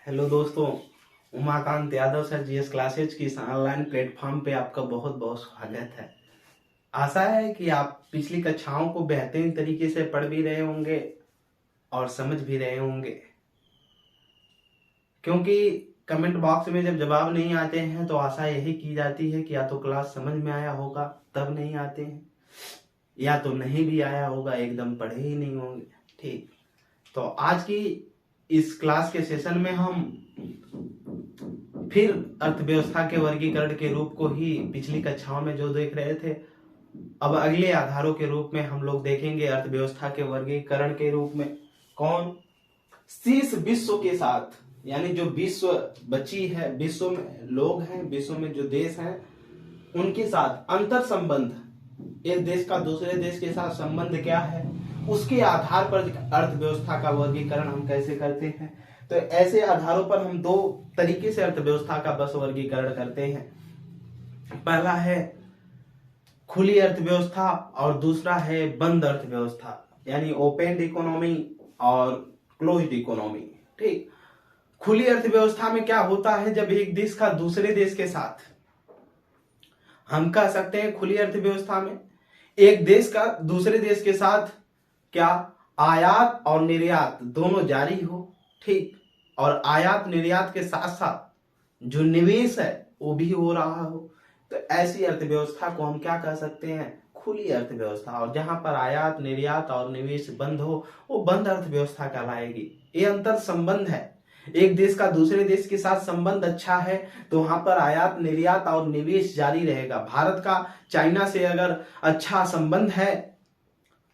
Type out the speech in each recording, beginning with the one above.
Hello दोस्तों, Umakant Yadav sir GS classes की इस ऑनलाइन प्लेटफॉर्म पे आपका बहुत बहुत स्वागत है। आशा है कि आप पिछली कक्षाओं को बेहतरीन तरीके से पढ़ भी रहे होंगे और समझ भी रहे होंगे, क्योंकि कमेंट बॉक्स में जब जवाब नहीं आते हैं तो आशा यही की जाती है कि या तो क्लास समझ में आया होगा तब नहीं आते हैं, या तो नहीं भी आया होगा, एकदम पढ़े ही नहीं होंगे। ठीक, तो आज की इस क्लास के सेशन में हम फिर अर्थव्यवस्था के वर्गीकरण के रूप को ही पिछली कक्षाओं में जो देख रहे थे, अब अगले आधारों के रूप में हम लोग देखेंगे अर्थव्यवस्था के वर्गीकरण के रूप में। कौन? शीर्ष विश्व के साथ, यानी जो विश्व बची है, विश्व में लोग हैं, विश्व में जो देश हैं, उनके साथ अंतर संबंध, एक देश का दूसरे देश के साथ संबंध क्या है, उसके आधार पर अर्थव्यवस्था का वर्गीकरण हम कैसे करते हैं। तो ऐसे आधारों पर हम दो तरीके से अर्थव्यवस्था का बस वर्गीकरण करते हैं। पहला है खुली अर्थव्यवस्था और दूसरा है बंद अर्थव्यवस्था, यानी ओपन इकोनॉमी और क्लोज्ड इकोनॉमी। ठीक, खुली अर्थव्यवस्था में क्या होता है, जब एक देश का दूसरे देश के साथ, हम कह सकते हैं खुली अर्थव्यवस्था में एक देश का दूसरे देश के साथ क्या आयात और निर्यात दोनों जारी हो। ठीक, और आयात निर्यात के साथ साथ जो निवेश है वो भी हो रहा हो, तो ऐसी अर्थव्यवस्था को हम क्या कह सकते हैं, खुली अर्थव्यवस्था। और जहां पर आयात निर्यात और निवेश बंद हो वो बंद अर्थव्यवस्था कहलाएगी। ये अंतर संबंध है, एक देश का दूसरे देश के साथ संबंध अच्छा है तो वहां पर आयात निर्यात और निवेश जारी रहेगा। भारत का चाइना से अगर अच्छा संबंध है,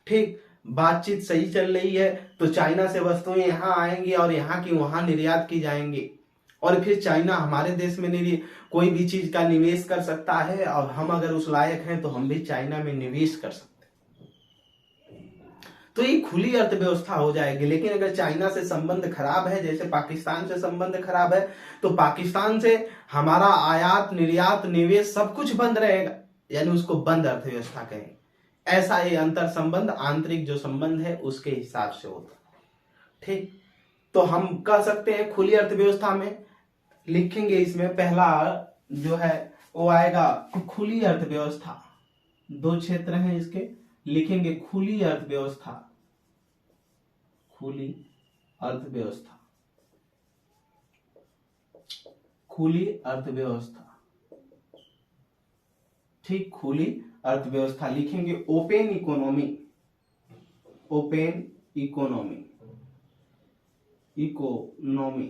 ठीक, बातचीत सही चल रही है, तो चाइना से वस्तुएं यहाँ आएंगी और यहाँ की वहां निर्यात की जाएंगी, और फिर चाइना हमारे देश में कोई भी चीज का निवेश कर सकता है, और हम अगर उस लायक हैं तो हम भी चाइना में निवेश कर सकते हैं। तो ये खुली अर्थव्यवस्था हो जाएगी। लेकिन अगर चाइना से संबंध खराब है, जैसे पाकिस्तान से संबंध खराब है, तो पाकिस्तान से हमारा आयात निर्यात निवेश सब कुछ बंद रहेगा, यानी उसको बंद अर्थव्यवस्था कहेंगे। ऐसा ये अंतर संबंध, आंतरिक जो संबंध है उसके हिसाब से होता है। ठीक, तो हम कह सकते हैं खुली अर्थव्यवस्था में लिखेंगे, इसमें पहला जो है वो आएगा खुली अर्थव्यवस्था। दो क्षेत्र हैं इसके, लिखेंगे खुली अर्थव्यवस्था, खुली अर्थव्यवस्था, खुली अर्थव्यवस्था। ठीक, खुली अर्थव्यवस्था लिखेंगे open economy, open economy, economy,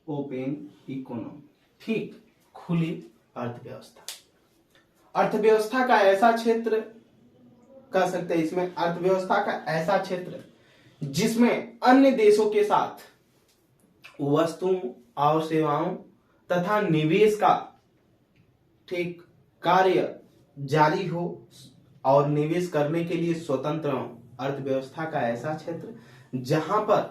open economy. ठीक, खुली अर्थव्यवस्था। अर्थव्यवस्था का ऐसा क्षेत्र कह सकते हैं, इसमें अर्थव्यवस्था का ऐसा क्षेत्र जिसमें अन्य देशों के साथ वस्तुओं और सेवाओं तथा निवेश का, ठीक, कार्य जारी हो और निवेश करने के लिए स्वतंत्र हो। अर्थव्यवस्था का ऐसा क्षेत्र जहां पर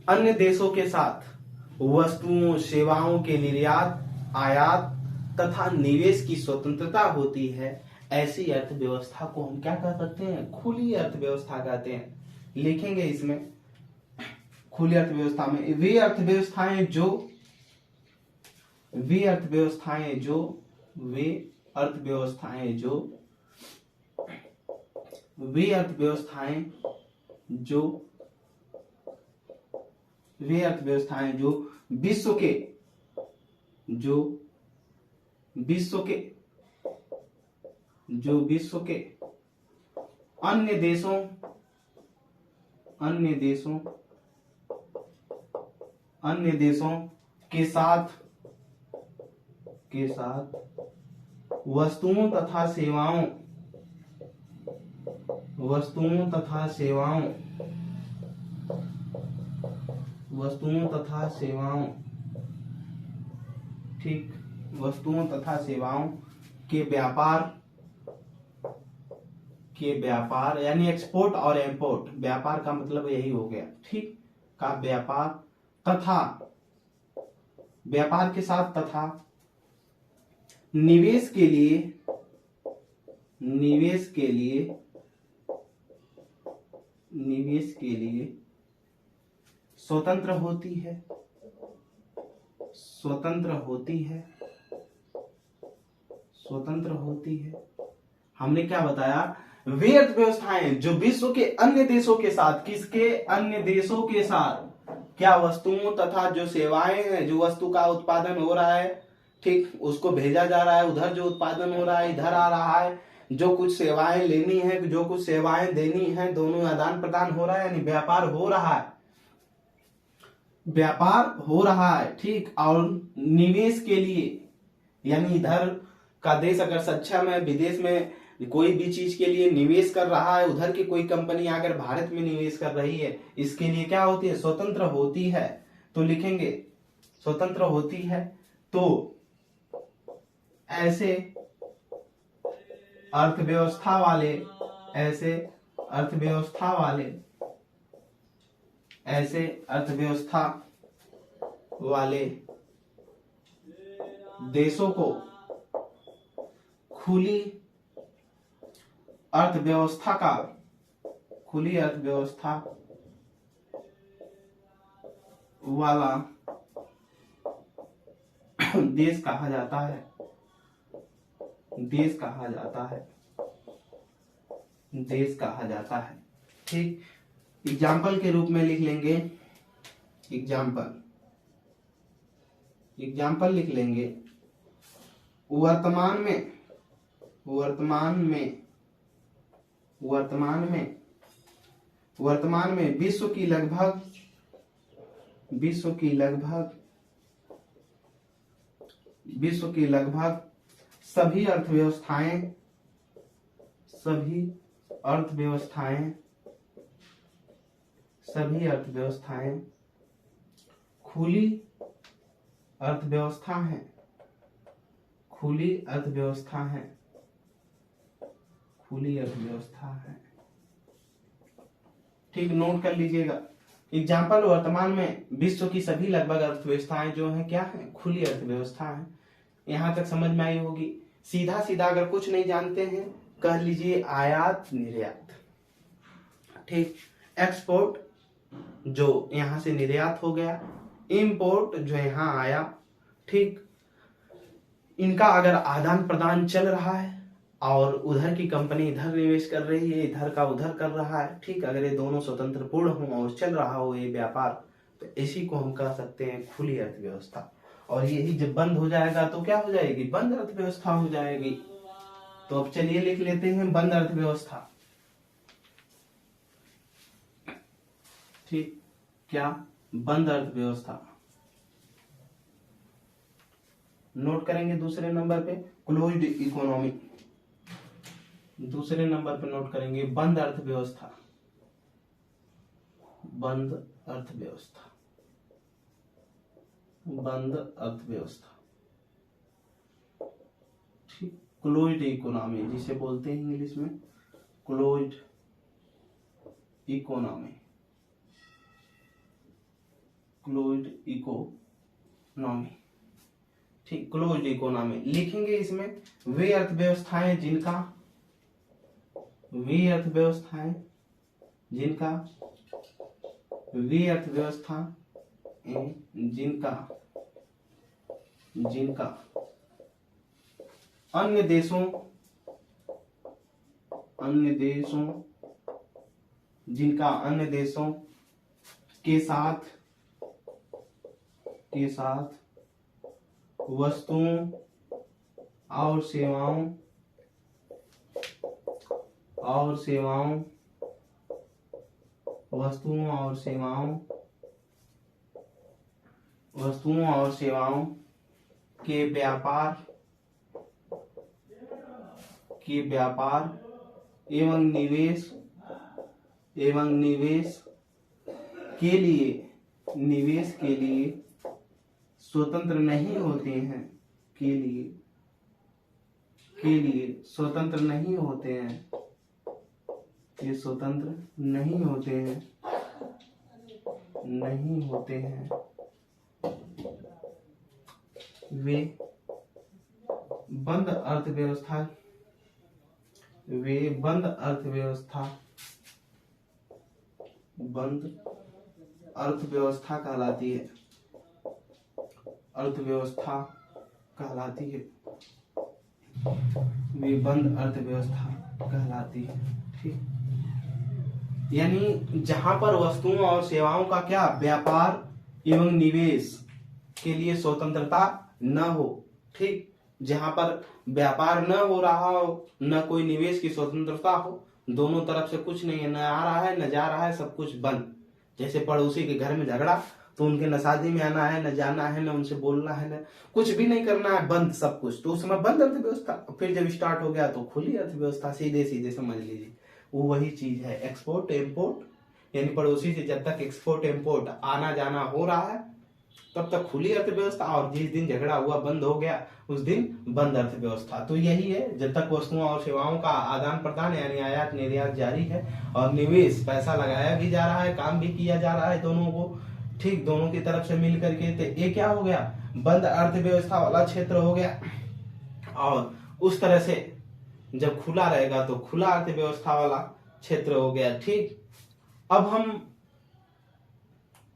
अन्य देशों के साथ वस्तुओं सेवाओं के निर्यात आयात तथा निवेश की स्वतंत्रता होती है, ऐसी अर्थव्यवस्था को हम क्या कह सकते हैं, खुली अर्थव्यवस्था कहते हैं। लिखेंगे इसमें खुली अर्थव्यवस्था में वे अर्थव्यवस्थाएं जो वे अर्थव्यवस्थाएं जो वे अर्थव्यवस्थाएं जो वे अर्थव्यवस्थाएं जो वे अर्थव्यवस्थाएं जो विश्व के जो विश्व के जो विश्व के अन्य देशों अन्य देशों अन्य देशों के साथ वस्तुओं तथा सेवाओं वस्तुओं तथा सेवाओं वस्तुओं तथा सेवाओं ठीक, वस्तुओं तथा सेवाओं के व्यापार यानी एक्सपोर्ट और इंपोर्ट, व्यापार का मतलब यही हो गया, ठीक, का व्यापार तथा व्यापार के साथ तथा निवेश के लिए निवेश के लिए स्वतंत्र होती है, स्वतंत्र होती है, स्वतंत्र होती है। हमने क्या बताया, वे अर्थव्यवस्थाएं जो विश्व के अन्य देशों के साथ, किसके, अन्य देशों के साथ, क्या वस्तुओं तथा जो सेवाएं हैं, जो वस्तु का उत्पादन हो रहा है, ठीक, उसको भेजा जा रहा है, उधर जो उत्पादन हो रहा है इधर आ रहा है, जो कुछ सेवाएं लेनी है, जो कुछ सेवाएं देनी है, दोनों आदान प्रदान हो रहा है, यानी व्यापार हो रहा है, व्यापार हो रहा है, ठीक। और निवेश के लिए, यानी इधर का देश अगर सक्षम है, विदेश में कोई भी चीज के लिए निवेश कर रहा है, उधर की कोई कंपनी अगर भारत में निवेश कर रही है, इसके लिए क्या होती है, स्वतंत्र होती है। तो लिखेंगे स्वतंत्र होती है। तो ऐसे अर्थव्यवस्था वाले, ऐसे अर्थव्यवस्था वाले, ऐसे अर्थव्यवस्था वाले देशों को खुली अर्थव्यवस्था का, खुली अर्थव्यवस्था वाला देश कहा जाता है, देश कहा जाता है, देश कहा जाता है, ठीक। एग्जाम्पल के रूप में लिख लेंगे, एग्जाम्पल, एग्जाम्पल लिख लेंगे, वर्तमान में, वर्तमान में, वर्तमान में, वर्तमान में विश्व की लगभग, विश्व की लगभग, विश्व की लगभग सभी अर्थव्यवस्थाएं, सभी अर्थव्यवस्थाएं, सभी अर्थव्यवस्थाएं खुली अर्थव्यवस्था है, खुली अर्थव्यवस्था है, खुली अर्थव्यवस्था है, ठीक। नोट कर लीजिएगा। एग्जाम्पल, वर्तमान में विश्व की सभी लगभग अर्थव्यवस्थाएं जो है क्या है, खुली अर्थव्यवस्था है। यहां तक समझ में आई होगी। सीधा सीधा अगर कुछ नहीं जानते हैं, कह लीजिए आयात निर्यात, ठीक। एक्सपोर्ट जो यहां से निर्यात हो गया, इंपोर्ट जो यहां आया, ठीक। इनका अगर आदान प्रदान चल रहा है और उधर की कंपनी इधर निवेश कर रही है, इधर का उधर कर रहा है, ठीक। अगर ये दोनों स्वतंत्र पूर्ण हो और चल रहा हो ये व्यापार, तो इसी को हम कह सकते हैं खुली अर्थव्यवस्था। और यही जब बंद हो जाएगा तो क्या हो जाएगी, बंद अर्थव्यवस्था हो जाएगी। तो अब चलिए लिख लेते हैं बंद अर्थव्यवस्था, ठीक। क्या, बंद अर्थव्यवस्था। नोट करेंगे दूसरे नंबर पे क्लोज्ड इकोनॉमी, दूसरे नंबर पे नोट करेंगे बंद अर्थव्यवस्था, बंद अर्थव्यवस्था, बंद अर्थव्यवस्था, ठीक। क्लोज्ड इकोनॉमी जिसे बोलते हैं इंग्लिश में क्लोज्ड इकोनॉमी, क्लोज्ड इकोनॉमी, ठीक। क्लोज्ड इकोनॉमी लिखेंगे। इसमें वे अर्थव्यवस्थाएं जिनका, वे अर्थव्यवस्थाएं जिनका, वे अर्थव्यवस्था जिनका, जिनका अन्य देशों, अन्य देशों, जिनका अन्य देशों के साथ, के साथ वस्तुओं और सेवाओं, और सेवाओं, वस्तुओं और सेवाओं, वस्तुओं और सेवाओं के व्यापार, के व्यापार एवं निवेश, एवं निवेश के लिए, निवेश के लिए स्वतंत्र नहीं होते हैं, के लिए, के लिए स्वतंत्र नहीं होते हैं, ये स्वतंत्र नहीं होते हैं, नहीं होते हैं, वे बंद अर्थव्यवस्था, वे बंद अर्थव्यवस्था, बंद अर्थव्यवस्था कहलाती है, अर्थव्यवस्था कहलाती है, वे बंद अर्थव्यवस्था कहलाती है। ठीक, यानी जहां पर वस्तुओं और सेवाओं का क्या व्यापार एवं निवेश के लिए स्वतंत्रता न हो। ठीक, जहां पर व्यापार न हो रहा हो, न कोई निवेश की स्वतंत्रता हो, दोनों तरफ से कुछ नहीं है, न आ रहा है न जा रहा है, सब कुछ बंद। जैसे पड़ोसी के घर में झगड़ा, तो उनके न शादी में आना है, न जाना है, न उनसे बोलना है, न कुछ भी नहीं करना है, बंद सब कुछ। तो उस समय बंद अर्थव्यवस्था। फिर जब स्टार्ट हो गया तो खुली अर्थव्यवस्था, सीधे सीधे समझ लीजिए। वो वही चीज है एक्सपोर्ट इम्पोर्ट, यानी पड़ोसी से जब तक एक्सपोर्ट इम्पोर्ट आना जाना हो रहा है तब तक खुली अर्थव्यवस्था, और जिस दिन झगड़ा हुआ बंद हो गया उस दिन बंद अर्थव्यवस्था। तो यही है, जब तक वस्तुओं और सेवाओं का आदान प्रदान यानी आयात निर्यात जारी है और निवेश पैसा लगाया भी जा रहा है, काम भी किया जा रहा है दोनों को, ठीक, दोनों की तरफ से मिल करके, तो ये क्या हो गया, बंद अर्थव्यवस्था वाला क्षेत्र हो गया। और उस तरह से जब खुला रहेगा तो खुला अर्थव्यवस्था वाला क्षेत्र हो गया। ठीक, अब हम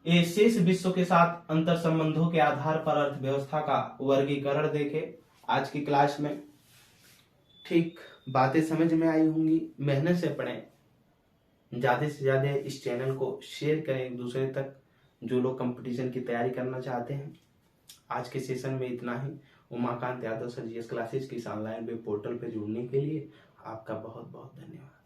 ये शेष विश्व के साथ अंतर संबंधों के आधार पर अर्थव्यवस्था का वर्गीकरण देखे आज की क्लास में। ठीक, बातें समझ में आई होंगी, मेहनत से पढ़ें, ज्यादा से ज्यादा इस चैनल को शेयर करें एक दूसरे तक, जो लोग कंपटीशन की तैयारी करना चाहते हैं। आज के सेशन में इतना ही। Umakant Yadav sir GS classes की ऑनलाइन वेब पोर्टल पे जुड़ने के लिए आपका बहुत बहुत धन्यवाद।